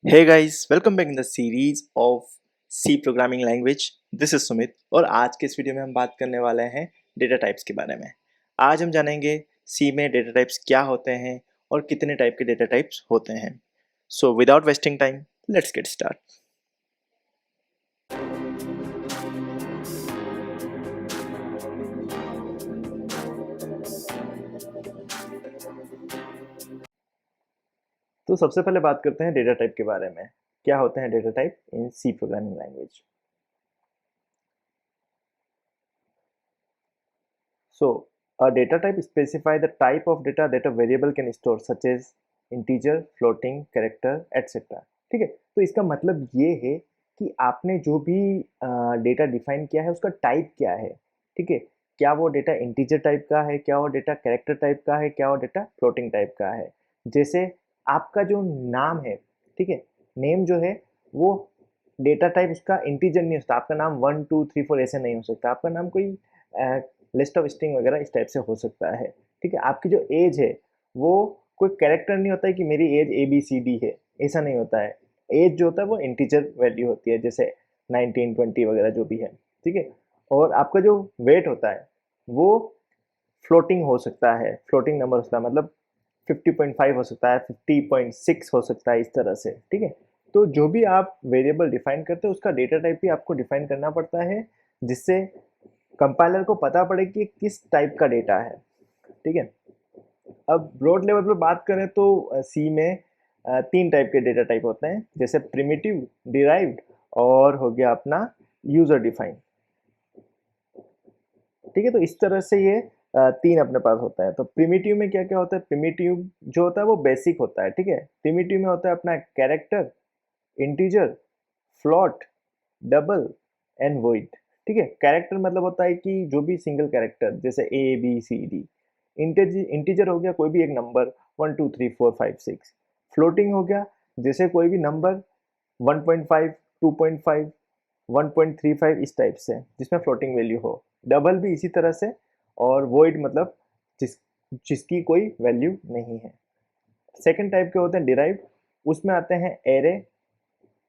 Hey guys, welcome back in the series of C programming language. This is Sumit और आज के इस video में हम बात करने वाले हैं डेटा टाइप्स के बारे में। आज हम जानेंगे C में डेटा टाइप्स क्या होते हैं और कितने टाइप के डेटा टाइप्स होते हैं। So without wasting time, let's get start. तो सबसे पहले बात करते हैं डेटा टाइप के बारे में। क्या होते हैं data type in C programming language? So, a data type specify the type of data that a variable can store, such as integer, floating, character, etc. ठीक है, तो इसका मतलब ये है कि आपने जो भी डेटा डिफाइन किया है उसका टाइप क्या है। ठीक है, क्या वो डेटा इंटीजर टाइप का है, क्या वो डेटा कैरेक्टर टाइप का है, क्या वो डेटा फ्लोटिंग टाइप का है। जैसे आपका जो नाम है, ठीक है, नेम जो है वो डेटा टाइप उसका इंटीजर नहीं हो सकता। आपका नाम 1 2 3 4 ऐसे नहीं हो सकता। आपका नाम कोई लिस्ट ऑफ स्ट्रिंग वगैरह इस टाइप से हो सकता है। ठीक है, आपकी जो एज है वो कोई कैरेक्टर नहीं होता है कि मेरी एज ABCD है, ऐसा नहीं होता है। एज जो होता है वो इंटीजर वैल्यू होती है, जैसे 19 20 वगैरह जो भी है। ठीक है, और आपका जो वेट होता है वो फ्लोटिंग हो सकता है, फ्लोटिंग नंबर होता है, मतलब 50.5 हो सकता है, 50.6 हो सकता है, इस तरह से। ठीक है, तो जो भी आप वेरिएबल डिफाइन करते हैं उसका डेटा टाइप भी आपको डिफाइन करना पड़ता है, जिससे कंपाइलर को पता पड़े कि किस टाइप का डेटा है। ठीक है, अब ब्रॉड लेवल पर बात करें तो सी में 3 टाइप के डेटा टाइप होते हैं, जैसे प्रिमिटिव, डिराइव्ड और हो गया अपना यूजर डिफाइन। ठीक है, तो इस तरह से ये 3 अपने पास होता है। तो प्रिमिटिव में क्या क्या होता है? प्रिमिटिव जो होता है वो बेसिक होता है। ठीक है, प्रिमिटिव में होता है अपना character, integer, float, double and void. ठीक है, कैरेक्टर मतलब होता है कि जो भी सिंगल कैरेक्टर, जैसे ABCD। इंटीजर हो गया कोई भी एक नंबर, 1 2 3 4 5 6। फ्लोटिंग हो गया जैसे कोई भी नंबर 1.5 2.5 1.35 इस टाइप से, जिसमें फ्लोटिंग वैल्यू हो। डबल भी इसी तरह से। और वॉइड मतलब जिसकी कोई वैल्यू नहीं है। सेकंड टाइप के होते हैं डिराइव्ड। उसमें आते हैं array.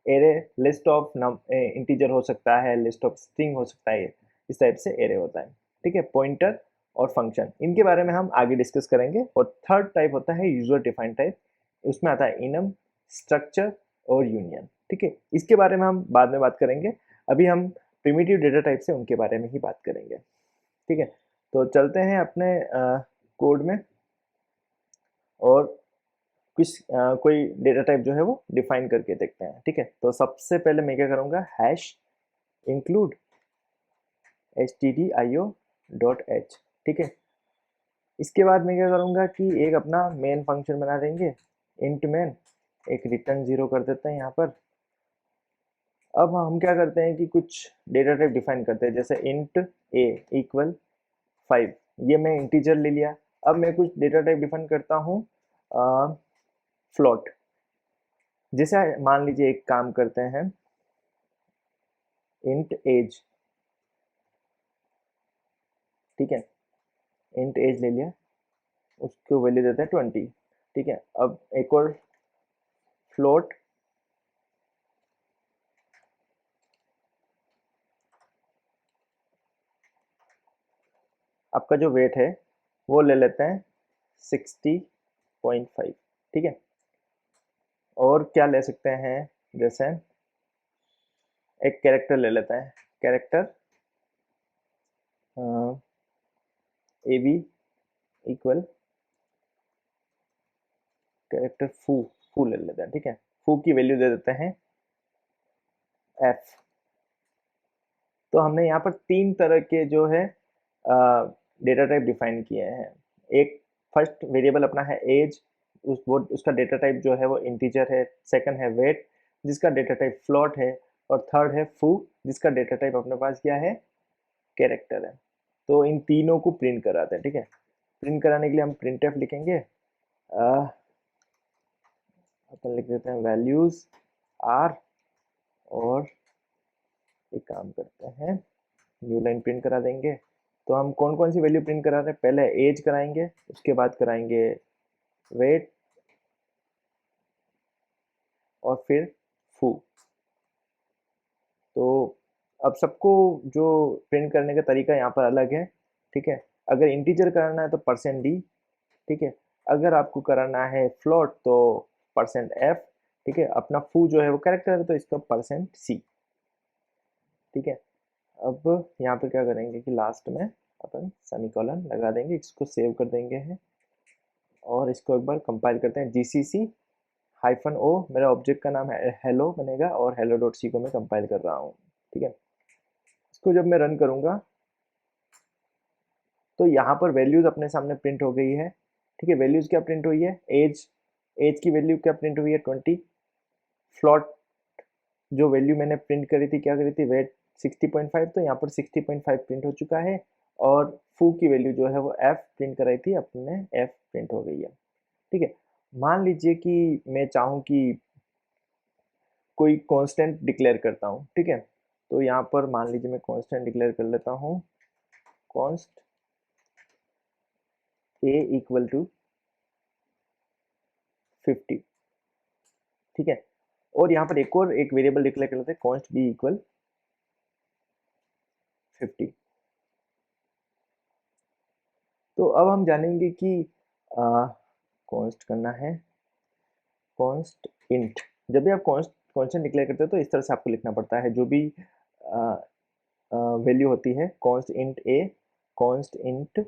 Array list of integer हो सकता है, लिस्ट ऑफ स्ट्रिंग हो सकता है, इस टाइप से एरे होता है। ठीक है, पॉइंटर और फंक्शन, इनके बारे में हम आगे डिस्कस करेंगे। और थर्ड टाइप होता है यूजर डिफाइंड टाइप। उसमें आता है इनम, स्ट्रक्चर और यूनियन। ठीक है, इसके बारे में हम बाद में बात करेंगे। अभी हम प्रिमिटिव डेटा टाइप से उनके बारे में ही बात करेंगे। ठीक है, तो चलते हैं अपने कोड में और कुछ कोई डेटा टाइप जो है वो डिफाइन करके देखते हैं। ठीक है, तो सबसे पहले मैं क्या करूँगा, हैश इंक्लूड stdio.h। ठीक है, इसके बाद मैं क्या करूँगा कि एक अपना मेन फंक्शन बना देंगे, इंट मेन। एक रिटर्न 0 कर देते हैं यहाँ पर। अब हम क्या करते हैं कि कुछ डेटा टाइप डिफाइन करते हैं, जैसे इंट a इक्वल 5। ये मैं इंटीजर ले लिया। अब मैं कुछ डेटा टाइप डिफाइन करता हूँ फ्लोट। जैसे मान लीजिए एक काम करते हैं, इंट एज। ठीक है, इंट एज ले लिया, उसको वैल्यू देते हैं 20। ठीक है, अब एक और फ्लोट, आपका जो वेट है वो ले लेते हैं 60.5। ठीक है, और क्या ले सकते हैं, जैसे एक कैरेक्टर ले लेते हैं, character A B equal character foo. Foo ले लेते हैं। ठीक है, फू की वैल्यू दे देते हैं एफ। तो हमने यहाँ पर 3 तरह के जो है डेटा टाइप डिफाइन किए हैं। एक फर्स्ट वेरिएबल अपना है एज, उसका डेटा टाइप जो है वो इंटीजर है। सेकंड है वेट, जिसका डेटा टाइप फ्लोट है। और थर्ड है फू, जिसका डेटा टाइप अपने पास क्या है, कैरेक्टर है। तो इन तीनों को प्रिंट कराते हैं। ठीक है, प्रिंट कराने के लिए हम प्रिंटफ लिखेंगे। अपन लिख देते हैं वैल्यूज आर, और एक काम करते हैं, न्यू लाइन प्रिंट करा देंगे। तो हम कौन कौन सी वैल्यू प्रिंट करा रहे हैं, पहले एज कराएंगे, उसके बाद कराएंगे वेट, और फिर फू। तो अब सबको जो प्रिंट करने का तरीका यहाँ पर अलग है, ठीक है। अगर इंटीजर कराना है तो %d, ठीक है। अगर आपको कराना है फ्लोट तो %f, ठीक है। अपना फू जो है वो कैरेक्टर है तो इसका %c, ठीक है। अब यहाँ पर क्या करेंगे कि लास्ट में अपन सेमीकोलन लगा देंगे, इसको सेव कर देंगे हैं और इसको एक बार कंपाइल करते हैं। GCC-O, मेरा ऑब्जेक्ट का नाम है हेलो बनेगा और hello.c को मैं कंपाइल कर रहा हूँ, ठीक है। इसको जब मैं रन करूँगा तो यहाँ पर वैल्यूज अपने सामने प्रिंट हो गई है, ठीक है। वैल्यूज क्या प्रिंट हुई है? एज, एज की वैल्यू क्या प्रिंट हुई है? 20। फ्लॉट जो वैल्यू मैंने प्रिंट करी थी, क्या करी थी? वेट 60.5, तो यहाँ पर 60.5 प्रिंट हो चुका है। और फू की वैल्यू जो है वो f प्रिंट कराई थी अपने, f प्रिंट हो गई है, ठीक है। मान लीजिए कि मैं चाहूँ कि कोई कांस्टेंट डिक्लेयर करता हूँ, ठीक है। तो यहाँ पर मान लीजिए मैं कांस्टेंट डिक्लेयर कर लेता हूँ, कॉन्स्ट a इक्वल टू 50, ठीक है। और यहाँ पर एक वेरिएबल डिक्लेयर कर लेते हैं, कॉन्स्ट b इक्वल 50। तो अब हम जानेंगे कि कॉन्स्ट करना है, कॉन्स्ट इंट। जब भी आप कॉन्स्टेंट डिक्लेयर करते हो तो इस तरह से आपको लिखना पड़ता है, जो भी वैल्यू होती है, const int a, const int,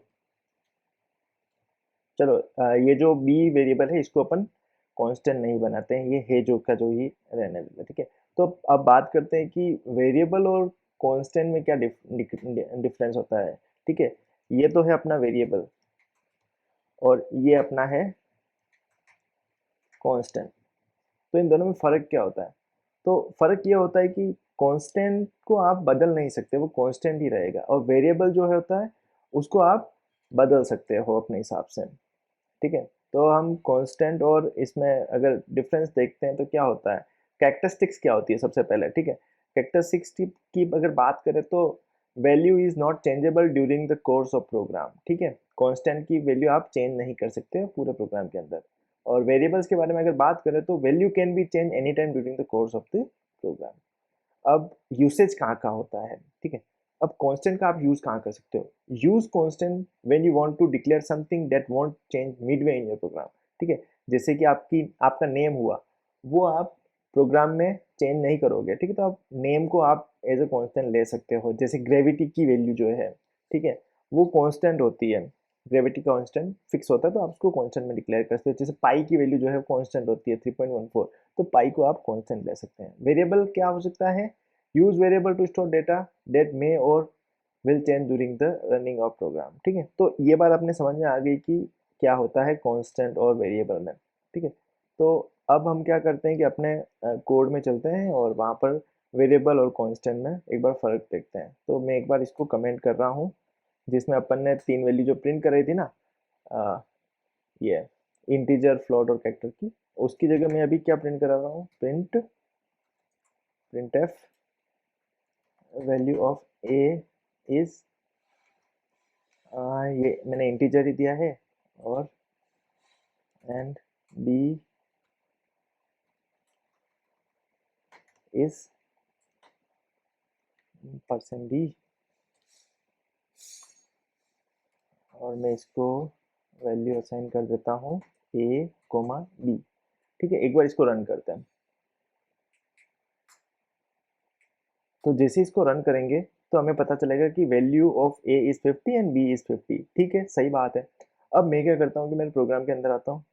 चलो ये जो b वेरिएबल है इसको अपन कांस्टेंट नहीं बनाते हैं, ये है जो का जो ही रहने देते हैं, ठीक है। तो अब बात करते हैं कि वेरिएबल और कांस्टेंट में क्या डिफरेंस होता है, ठीक है। ये तो है अपना वेरिएबल और ये अपना है कांस्टेंट। तो इन दोनों में फ़र्क क्या होता है? तो फ़र्क ये होता है कि कांस्टेंट को आप बदल नहीं सकते, वो कांस्टेंट ही रहेगा। और वेरिएबल जो है होता है उसको आप बदल सकते हो अपने हिसाब से, ठीक है। तो हम कांस्टेंट और इसमें अगर डिफरेंस देखते हैं तो क्या होता है, कैरेक्टरिस्टिक्स क्या होती है सबसे पहले, ठीक है। कैरेक्टरिस्टिक्स की अगर बात करें तो value is not changeable during the course of program, ठीक है। कांस्टेंट की वैल्यू आप चेंज नहीं कर सकते पूरे प्रोग्राम के अंदर। और वेरिएबल्स के बारे में अगर बात करें तो value can be change any time during the course of the program. अब यूसेज कहाँ कहाँ होता है, ठीक है। अब कांस्टेंट का आप यूज कहाँ कर सकते हो? Use constant when you want to declare something that won't change midway in your program, ठीक है। जैसे कि आपका नेम हुआ, वो आप प्रोग्राम में चेंज नहीं करोगे, ठीक है। तो आप नेम को आप एज ए कांस्टेंट ले सकते हो। जैसे ग्रेविटी की वैल्यू जो है, ठीक है, वो कांस्टेंट होती है। ग्रेविटी कांस्टेंट फिक्स होता है तो आप उसको कांस्टेंट में डिक्लेयर कर सकते हो। जैसे पाई की वैल्यू जो है कांस्टेंट होती है 3.14, तो पाई को आप कांस्टेंट ले सकते हैं। वेरिएबल क्या हो सकता है? Use variable to store data that may और will change during the running of program, ठीक है। तो ये बात अपने समझ में आ गई कि क्या होता है कांस्टेंट और वेरिएबल में, ठीक है। तो अब हम क्या करते हैं कि अपने कोड में चलते हैं और वहाँ पर वेरिएबल और कांस्टेंट में एक बार फ़र्क देखते हैं। तो मैं एक बार इसको कमेंट कर रहा हूँ, जिसमें अपन ने 3 वैल्यू जो प्रिंट कर रही थी ना, अ, ये इंटीजर, फ्लोट और कैरेक्टर की, उसकी जगह मैं अभी क्या प्रिंट करा रहा हूँ? Print F value of A is, ये मैंने इंटीजर ही दिया है, और एंड बी इज %d, और मैं इसको वैल्यू असाइन कर देता हूँ a, b, ठीक है। एक बार इसको रन करते हैं। तो जैसे इसको रन करेंगे तो हमें पता चलेगा कि value of a is 50 and b is 50, ठीक है, सही बात है। अब मैं क्या करता हूँ कि मेरे प्रोग्राम के अंदर आता हूँ,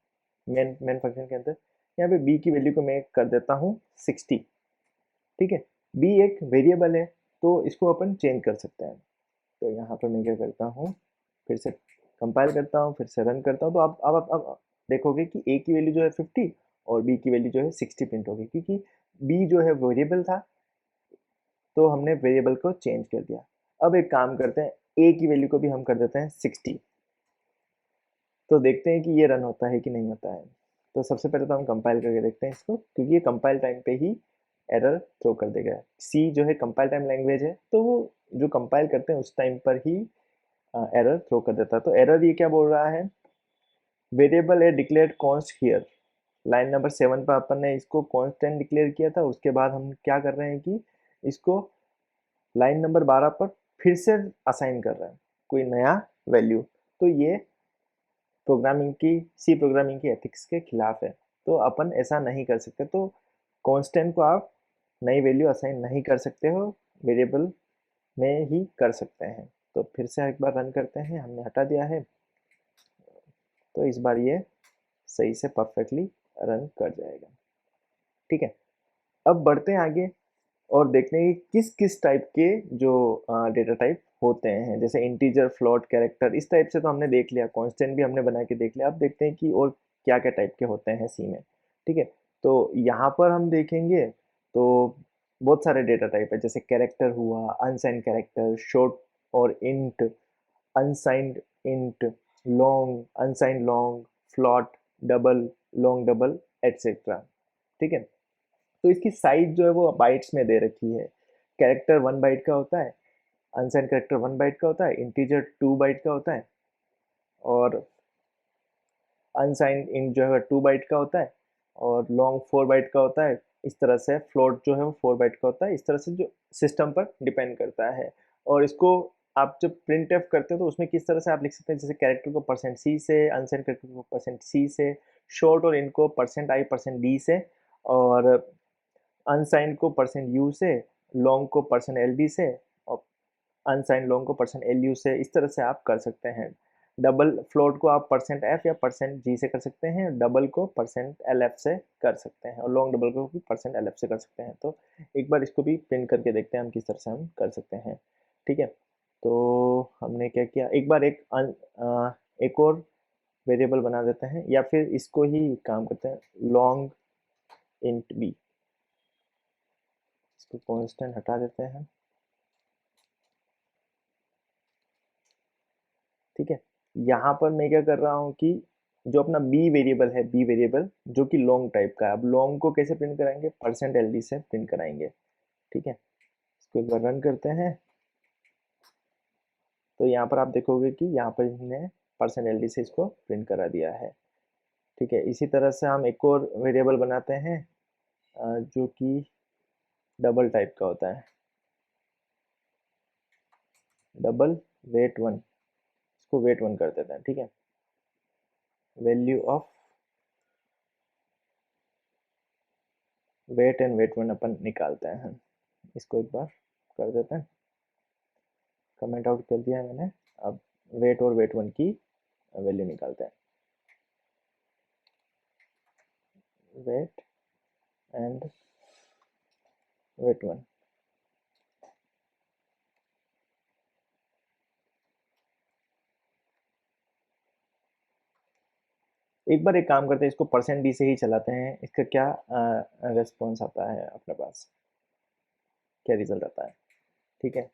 मेन फंक्शन के अंदर, यहाँ पे b की वैल्यू को मैं कर देता हूँ 60, ठीक है। b एक वेरिएबल है तो इसको अपन चेंज कर सकते हैं। तो यहाँ पर मैं क्या करता हूँ, फिर से कंपाइल करता हूँ, फिर से रन करता हूँ। तो अब देखोगे कि a की वैल्यू जो है 50 और b की वैल्यू जो है 60 प्रिंट होगी, क्योंकि b जो है वेरिएबल था तो हमने वेरिएबल को चेंज कर दिया। अब एक काम करते हैं, a की वैल्यू को भी हम कर देते हैं 60। तो देखते हैं कि ये रन होता है कि नहीं होता है। तो सबसे पहले तो हम कंपाइल करके देखते हैं इसको, क्योंकि ये कंपाइल टाइम पे ही एरर थ्रो कर देगा। सी जो है कंपाइल टाइम लैंग्वेज है, तो वो जो कंपाइल करते हैं उस टाइम पर ही एरर थ्रो कर देता है। तो एरर ये क्या बोल रहा है? Variable A declared const here, line number 7 पर अपन ने इसको कांस्टेंट डिक्लेयर किया था, उसके बाद हम क्या कर रहे हैं कि इसको लाइन नंबर 12 पर फिर से असाइन कर रहे हैं कोई नया वैल्यू। तो ये प्रोग्रामिंग की सी प्रोग्रामिंग की एथिक्स के खिलाफ है, तो अपन ऐसा नहीं कर सकते। तो कांस्टेंट को आप नई वैल्यू असाइन नहीं कर सकते हो, वेरिएबल में ही कर सकते हैं। तो फिर से एक बार रन करते हैं, हमने हटा दिया है, तो इस बार ये सही से परफेक्टली रन कर जाएगा। ठीक है, अब बढ़ते हैं आगे और देखते हैं कि किस किस टाइप के जो डेटा टाइप होते हैं। जैसे इंटीजर, फ्लोट, कैरेक्टर, इस टाइप से तो हमने देख लिया, कांस्टेंट भी हमने बना के देख लिया। अब देखते हैं कि और क्या क्या टाइप के होते हैं सी में। ठीक है, तो यहाँ पर हम देखेंगे तो बहुत सारे डेटा टाइप है, जैसे कैरेक्टर हुआ, अनसाइंड कैरेक्टर, शॉर्ट और int, unsigned int, long, unsigned long, float, double, long double, etcetera. ठीक है, तो इसकी साइज जो है वो बाइट्स में दे रखी है। कैरेक्टर 1 बाइट का होता है, अनसाइंड कैरेक्टर 1 बाइट का होता है, इंटीजर 2 बाइट का होता है, और अनसाइंड इंट जो है 2 बाइट का होता है, और लॉन्ग 4 बाइट का होता है। इस तरह से फ्लोट जो है वो 4 बाइट का होता है। इस तरह से जो सिस्टम पर डिपेंड करता है। और इसको आप जब प्रिंट एफ करते हो तो उसमें किस तरह से आप लिख सकते हैं, जैसे कैरेक्टर को %c से, अनसाइंड कैरेक्टर को %c से, शॉर्ट और इनको %i %d से, और अनसाइंड को %u से, लॉन्ग को %ld से, और अनसाइंड लॉन्ग को %lu से। इस तरह से आप कर सकते हैं। डबल फ्लोट को आप %f या %g से कर सकते हैं, डबल को %lf से कर सकते हैं, और लॉन्ग डबल को भी %lf से कर सकते हैं। तो एक बार इसको भी प्रिंट करके देखते हैं हम किस तरह से हम कर सकते हैं। ठीक है, तो हमने क्या किया, एक बार एक और वेरिएबल बना देते हैं, या फिर इसको ही काम करते हैं, लॉन्ग इंट बी। इसको कांस्टेंट हटा देते हैं। ठीक है, यहाँ पर मैं क्या कर रहा हूँ कि जो अपना बी वेरिएबल है, बी वेरिएबल जो कि लॉन्ग टाइप का है, अब लॉन्ग को कैसे प्रिंट कराएंगे, %ld से प्रिंट कराएंगे। ठीक है, इसको एक बार रन करते हैं, तो यहाँ पर आप देखोगे कि यहाँ पर हमने %ld से इसको प्रिंट करा दिया है। ठीक है, इसी तरह से हम एक और वेरिएबल बनाते हैं जो कि डबल टाइप का होता है, डबल वेट 1। इसको वेट 1 कर देते हैं। ठीक है, value of weight and weight 1 अपन निकालते हैं हम। इसको एक बार कर देते हैं, कमेंट आउट कर दिया है मैंने। अब वेट और वेट 1 की वैल्यू निकालते हैं, वेट एंड वेट 1। एक बार एक काम करते हैं, इसको %d से ही चलाते हैं, इसका क्या रेस्पॉन्स आता है अपने पास, क्या रिजल्ट आता है। ठीक है,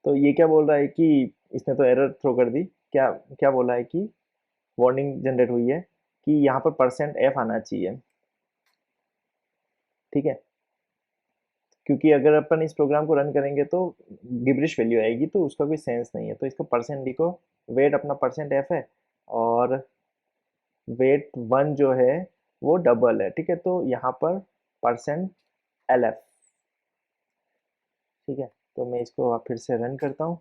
तो ये क्या बोल रहा है कि इसने तो एरर थ्रो कर दी। क्या क्या बोला है कि वार्निंग जनरेट हुई है कि यहाँ पर %f आना चाहिए। ठीक है, क्योंकि अगर अपन इस प्रोग्राम को रन करेंगे तो गिबरिश वैल्यू आएगी, तो उसका कोई सेंस नहीं है। तो इसको %d को, वेट अपना %f है, और वेट 1 जो है वो डबल है। ठीक है, तो यहाँ पर %lf। ठीक है, तो मैं इसको आप फिर से रन करता हूँ,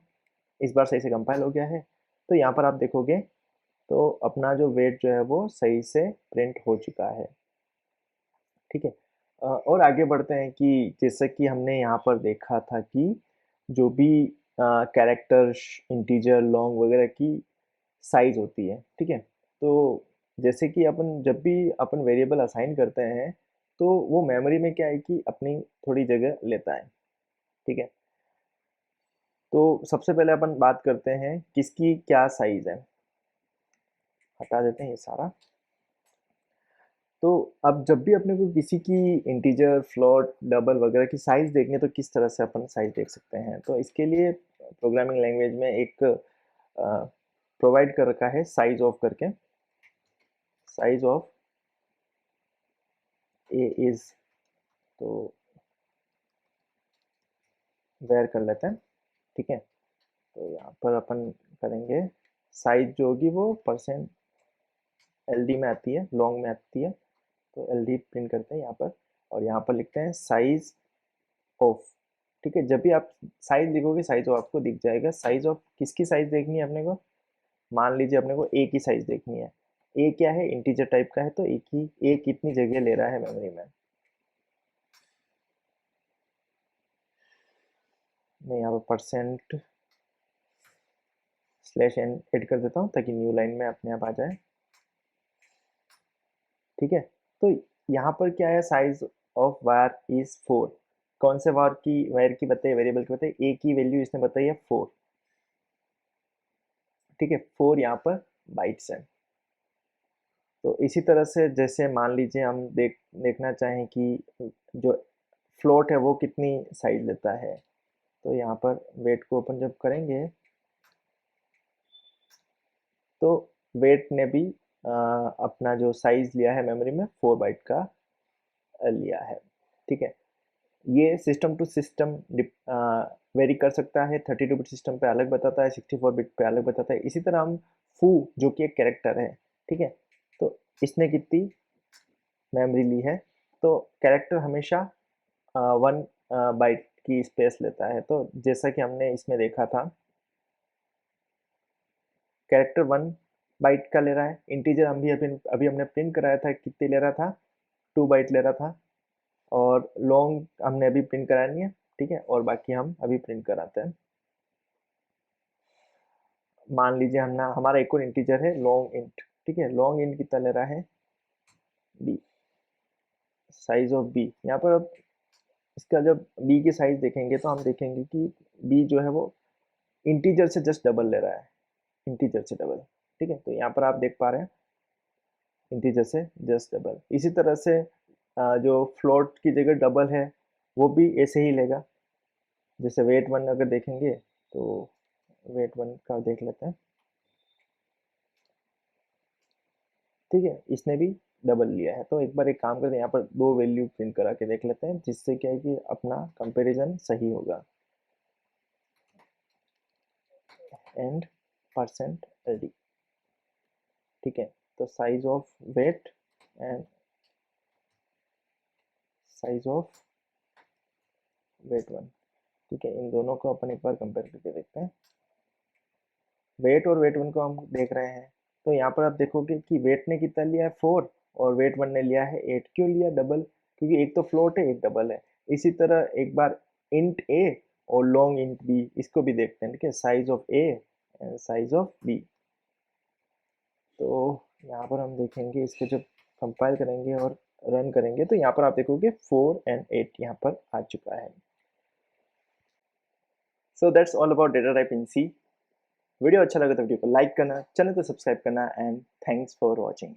इस बार सही से कंपाइल हो गया है। तो यहाँ पर आप देखोगे तो अपना जो वेट जो है वो सही से प्रिंट हो चुका है। ठीक है, और आगे बढ़ते हैं कि जैसे कि हमने यहाँ पर देखा था कि जो भी कैरेक्टर, इंटीजर, लॉन्ग वगैरह की साइज होती है। ठीक है, तो जैसे कि अपन जब भी अपन वेरिएबल असाइन करते हैं तो वो मेमोरी में क्या है कि अपनी थोड़ी जगह लेता है। ठीक है, तो सबसे पहले अपन बात करते हैं किसकी क्या साइज है, हटा देते हैं ये सारा। तो अब जब भी अपने को किसी की इंटीजर, फ्लोट, डबल वगैरह की साइज देखनी है तो किस तरह से अपन साइज देख सकते हैं, तो इसके लिए प्रोग्रामिंग लैंग्वेज में एक प्रोवाइड कर रखा है साइज ऑफ करके। साइज ऑफ ए इज, तो वेयर कर लेते हैं। ठीक है, तो यहाँ पर अपन करेंगे साइज जो होगी वो %ld में आती है, लॉन्ग में आती है। तो LD प्रिंट करते हैं यहाँ पर, और यहाँ पर लिखते हैं साइज ऑफ। ठीक है, जब भी आप साइज लिखोगे साइज ऑफ आपको दिख जाएगा। साइज ऑफ किसकी साइज देखनी है अपने को, मान लीजिए अपने को ए की साइज देखनी है। ए क्या है, इंटीजर टाइप का है, तो ए कितनी जगह ले रहा है मेमोरी में। मैं यहाँ पर %/n ऐड कर देता हूँ ताकि न्यू लाइन में अपने आप आ जाए। ठीक है, तो यहाँ पर क्या है, साइज ऑफ var इज 4। कौन से वार की बताइए, वेरिएबल की बताइए, ए की वैल्यू इसने बताई है 4। ठीक है, 4 यहाँ पर बाइट्स है। तो इसी तरह से जैसे मान लीजिए हम देखना चाहें कि जो फ्लोट है वो कितनी साइज लेता है, तो यहाँ पर वेट को ओपन जब करेंगे तो वेट ने भी अपना जो साइज लिया है मेमोरी में 4 बाइट का लिया है। ठीक है, ये सिस्टम टू सिस्टम वेरी कर सकता है। 32 बिट सिस्टम पे अलग बताता है, 64 बिट पे अलग बताता है। इसी तरह हम फू जो कि एक कैरेक्टर है, ठीक है, तो इसने कितनी मेमोरी ली है, तो कैरेक्टर हमेशा 1 बाइट की स्पेस लेता है। तो जैसा कि हमने इसमें देखा था, कैरेक्टर 1 बाइट का ले रहा है। इंटीजर हम भी अभी हमने प्रिंट कराया था, कितने ले रहा था, 2 बाइट ले रहा था। और लॉन्ग हमने अभी प्रिंट करानी है, ठीक है, और बाकी हम अभी प्रिंट कराते हैं। मान लीजिए हमारा एक और इंटीजर है लॉन्ग इंट। ठीक है, लॉन्ग इंट कितना ले रहा है, बी, साइज ऑफ बी। यहाँ पर अब इसका जब बी की साइज देखेंगे तो हम देखेंगे कि बी जो है वो इंटीजर से जस्ट डबल ले रहा है, इंटीजर से डबल। ठीक है, तो यहाँ पर आप देख पा रहे हैं इंटीजर से जस्ट डबल। इसी तरह से जो फ्लोट की जगह डबल है वो भी ऐसे ही लेगा। जैसे वेट 1 अगर देखेंगे तो वेट 1 का देख लेते हैं। ठीक है, इसने भी डबल लिया है। तो एक बार एक काम करते हैं, यहाँ पर 2 वैल्यू प्रिंट करा के देख लेते हैं, जिससे क्या है कि अपना कंपैरिजन सही होगा। And %LD। ठीक है, तो size of weight and size of weight 1। ठीक है, इन दोनों को अपन एक बार कंपेयर करके देखते हैं। वेट और वेट 1 को हम देख रहे हैं, तो यहाँ पर आप देखोगे कि वेट ने कितना लिया है 4 और वेट 1 ने लिया है 8। क्यों लिया डबल, क्योंकि एक तो फ्लोट है एक डबल है। इसी तरह एक बार इंट ए और लॉन्ग इंट बी, इसको भी देखते हैं। ठीक है, size of A and size of B. तो यहाँ पर हम देखेंगे, इसको जब कंपाइल करेंगे और रन करेंगे तो यहाँ पर आप देखोगे 4 and 8 यहाँ पर आ चुका है। So that's all about data type in C. Video अच्छा लगा तो वीडियो को लाइक करना, चैनल को सब्सक्राइब करना, एंड थैंक्स फॉर वॉचिंग।